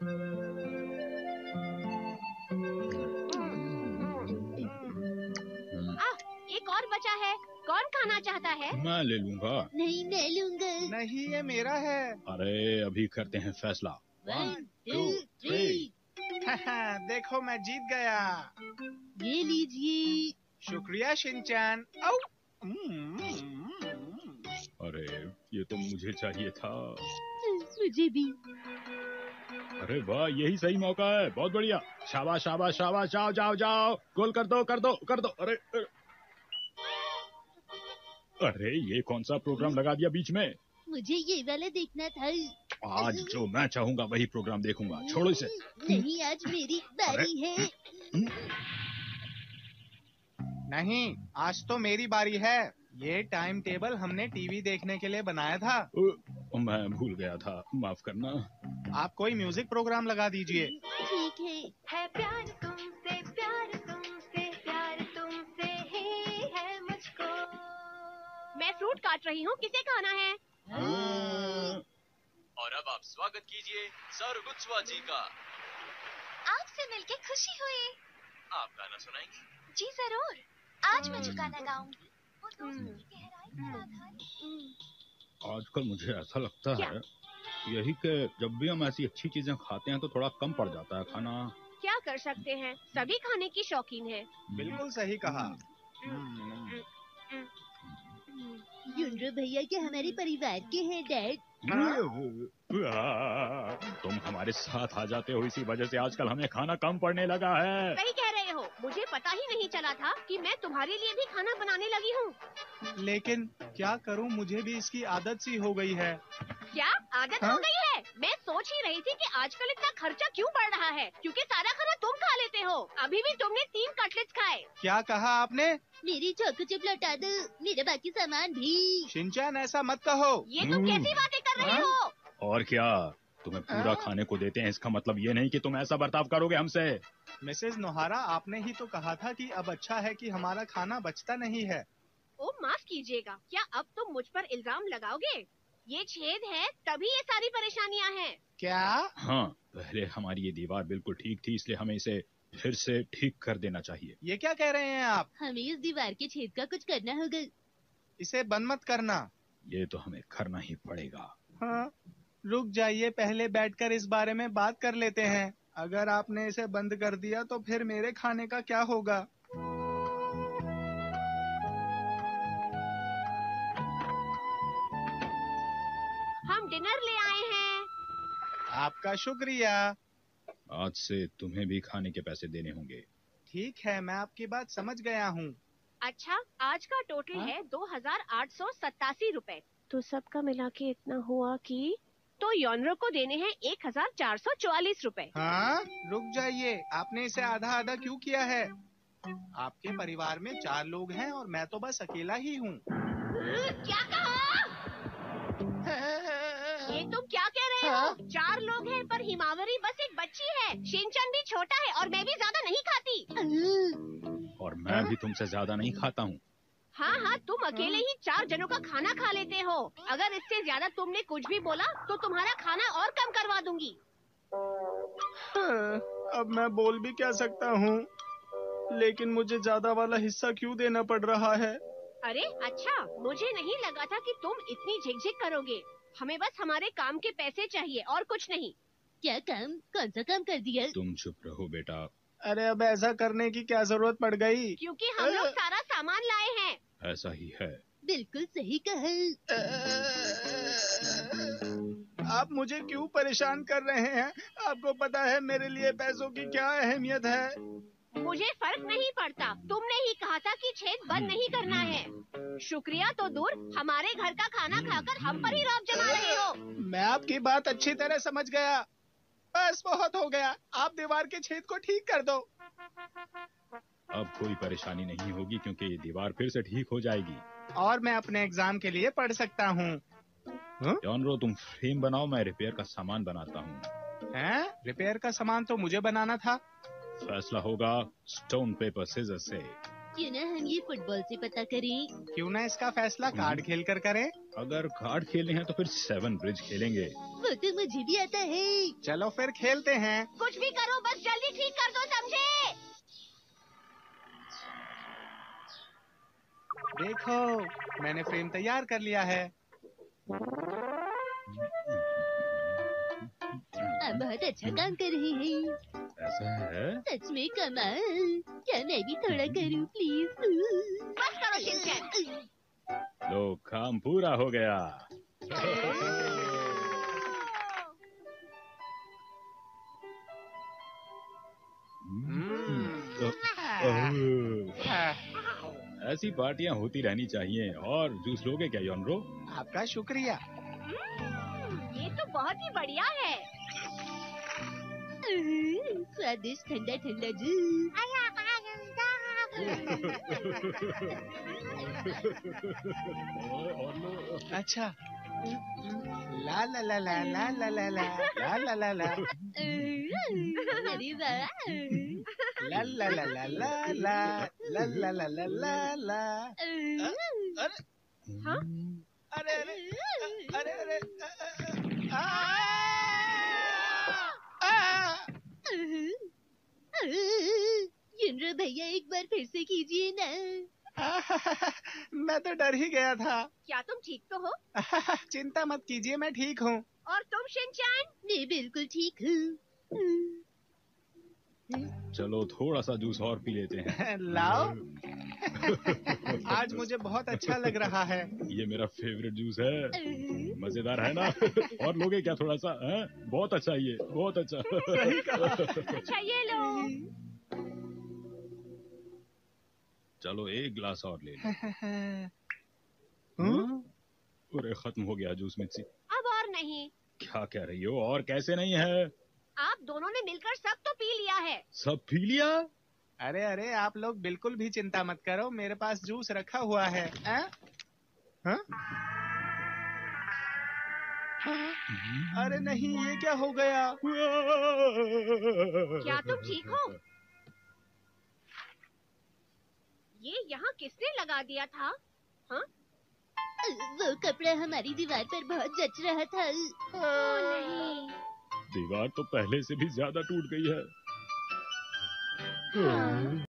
एक और बचा है, कौन खाना चाहता है? मैं ले लूंगा। नहीं, मैं लूंगा। नहीं, ये मेरा है। अरे अभी करते हैं फैसला। 1, 2, 3। देखो मैं जीत गया। ये लीजिए। शुक्रिया शिनचैन। अरे ये तो मुझे चाहिए था। मुझे भी। अरे वाह, यही सही मौका है। बहुत बढ़िया, शाबाश शाबाश शाबाश, जाओ जाओ जाओ, गोल कर दो कर दो कर दो। अरे अरे ये कौन सा प्रोग्राम लगा दिया बीच में? मुझे ये वाला देखना था। आज जो मैं चाहूंगा वही प्रोग्राम देखूंगा, छोड़ो इसे। नहीं, आज मेरी बारी है। नहीं, आज तो मेरी बारी है। ये टाइम टेबल हमने टीवी देखने के लिए बनाया था। मैं भूल गया था, माफ करना। आप कोई म्यूजिक प्रोग्राम लगा दीजिए। ठीक है। प्यार तुमसे, प्यार तुमसे, प्यार तुमसे ही है मुझको। मैं फ्रूट काट रही हूँ, किसे खाना है? और अब आप स्वागत कीजिए सरुगुत्सवा जी का। आपसे मिलके खुशी हुई। आप गाना सुनाएंगी? जी जरूर, आज मैं जो गाना गाऊंगी वो दोस्ती की गहराई पर आधारित। आजकल मुझे ऐसा लगता है यही कि जब भी हम ऐसी अच्छी चीजें खाते हैं तो थोड़ा कम पड़ जाता है खाना। क्या कर सकते हैं, सभी खाने की शौकीन है। बिल्कुल सही कहा। युनरो भैया के हमारे परिवार के हैं डैड। तुम हमारे साथ आ जाते हो, इसी वजह से आजकल हमें खाना कम पड़ने लगा है। सही कह रहे हो, मुझे पता ही नहीं चला था कि मैं तुम्हारे लिए भी खाना बनाने लगी हूँ। लेकिन क्या करूं, मुझे भी इसकी आदत सी हो गई है। क्या आदत हो गई है? मैं सोच ही रही थी कि आजकल इतना खर्चा क्यों बढ़ रहा है, क्योंकि सारा खाना तुम खा लेते हो। अभी भी तुमने 3 कटलेट्स खाए। क्या कहा आपने? मेरी चोको चिप लौटा दो, मेरा बाकी सामान भी। शिनचैन ऐसा मत कहो। ये तुम कैसी बातें कर रहे हो? और क्या, तुम्हें पूरा खाने को देते हैं, इसका मतलब ये नहीं कि तुम ऐसा बर्ताव करोगे हमसे। मिसेज नोहारा, आपने ही तो कहा था कि अब अच्छा है कि हमारा खाना बचता नहीं है। ओ माफ कीजिएगा, क्या अब तुम मुझ पर इल्जाम लगाओगे? ये छेद है तभी ये सारी परेशानियां हैं। क्या? हाँ, पहले हमारी ये दीवार बिल्कुल ठीक थी, इसलिए हमें इसे फिर से ठीक कर देना चाहिए। ये क्या कह रहे हैं आप? हमें इस दीवार के छेद का कुछ करना होगा। इसे बंद मत करना। ये तो हमें करना ही पड़ेगा। हाँ, रुक जाइए, पहले बैठकर इस बारे में बात कर लेते हैं। अगर आपने इसे बंद कर दिया तो फिर मेरे खाने का क्या होगा? हम डिनर ले आए हैं। आपका शुक्रिया। आज से तुम्हें भी खाने के पैसे देने होंगे। ठीक है, मैं आपकी बात समझ गया हूँ। अच्छा, आज का टोटल है 2887 रुपए। तो सबका मिला के इतना हुआ कि तो योनरो को देने हैं 1444 रुपए। हाँ, रुक जाइए, आपने इसे आधा आधा क्यों किया है? आपके परिवार में 4 लोग हैं और मैं तो बस अकेला ही हूँ। क्या कहा? ये तुम क्या कह रहे हो? 4 लोग हैं पर हिमावरी बस एक बच्ची है। शिनचैन भी छोटा है और मैं भी ज्यादा नहीं खाती। और मैं भी तुमसे ज्यादा नहीं खाता हूँ। हाँ हाँ, तुम अकेले ही 4 जनों का खाना खा लेते हो। अगर इससे ज्यादा तुमने कुछ भी बोला तो तुम्हारा खाना और कम करवा दूंगी। अब मैं बोल भी क्या सकता हूँ, लेकिन मुझे ज्यादा वाला हिस्सा क्यों देना पड़ रहा है? अरे अच्छा, मुझे नहीं लगा था कि तुम इतनी झिकझिक करोगे। हमें बस हमारे काम के पैसे चाहिए और कुछ नहीं। क्या काम? कौन सा काम कर दिया? तुम चुप रहो बेटा। अरे अब ऐसा करने की क्या जरूरत पड़ गई? क्योंकि हम लोग सारा सामान लाए हैं। ऐसा ही है। बिल्कुल सही कहा। आप मुझे क्यों परेशान कर रहे हैं? आपको पता है मेरे लिए पैसों की क्या अहमियत है? मुझे फर्क नहीं पड़ता, तुमने ही कहा था कि छेद बंद नहीं करना है। शुक्रिया तो दूर, हमारे घर का खाना खाकर हम पर ही रौब जमा रहे हो। मैं आपकी बात अच्छी तरह समझ गया। बस बहुत हो गया, आप दीवार के छेद को ठीक कर दो। अब कोई परेशानी नहीं होगी क्योंकि ये दीवार फिर से ठीक हो जाएगी। और मैं अपने एग्जाम के लिए पढ़ सकता हूँ। योनरो, तुम फ्रेम बनाओ, मैं रिपेयर का सामान बनाता हूँ। हैं? रिपेयर का सामान तो मुझे बनाना था। फैसला होगा स्टोन पेपर सीजर से। क्यों ना हम ये फुटबॉल से पता करें? क्यों ना इसका फैसला कार्ड खेल कर करें? अगर कार्ड खेलने हैं तो फिर 7 ब्रिज खेलेंगे। वो तो मुझे भी आता है। चलो फिर खेलते हैं। कुछ भी करो, बस जल्दी ठीक कर दो, समझे? देखो, मैंने फ्रेम तैयार कर लिया है। आप बहुत अच्छा काम कर रहे हैं। ऐसा है? सच में कमाल। क्या मैं भी थोड़ा करूं प्लीज? बस करो शिनचैन। लो, काम पूरा हो गया। ऐसी पार्टियां होती रहनी चाहिए। और जूस लोगे क्या योनरो? आपका शुक्रिया। ये तो बहुत ही बढ़िया है। स्वादिष्ट ठंडा ठंडा जूस। अच्छा। ला ला ला ला ला ला ला ला ला ला ला ला अरे वाह। ला ला ला ला ला ला ला ला ला ला ला ला। हाँ? अरे अरे अरे अरे युनरो भैया एक बार फिर से कीजिए ना। मैं तो डर ही गया था। क्या तुम ठीक तो हो? चिंता मत कीजिए, मैं ठीक हूँ। और तुम शिनचैन? मैं बिल्कुल ठीक हूँ। चलो थोड़ा सा जूस और पी लेते हैं। लाओ। आज मुझे बहुत अच्छा लग रहा है। ये मेरा फेवरेट जूस है। मजेदार है ना? और लोगे क्या थोड़ा सा? हैं? बहुत अच्छा, ये बहुत अच्छा। सही कहा। अच्छा ये लो। चलो एक गिलास और ले लो। पूरे खत्म हो गया जूस मिक्सी। अब और नहीं। क्या कह रही हो? और कैसे नहीं है? आप दोनों ने मिलकर सब तो पी लिया है। सब पी लिया? अरे अरे, आप लोग बिल्कुल भी चिंता मत करो, मेरे पास जूस रखा हुआ है। हाँ? अरे नहीं, ये क्या हो गया? क्या तुम ठीक हो? ये यहाँ किसने लगा दिया था? हाँ? वो कपड़ा हमारी दीवार पर बहुत जच रहा था। ओह नहीं। दीवार तो पहले से भी ज्यादा टूट गई है। हाँ।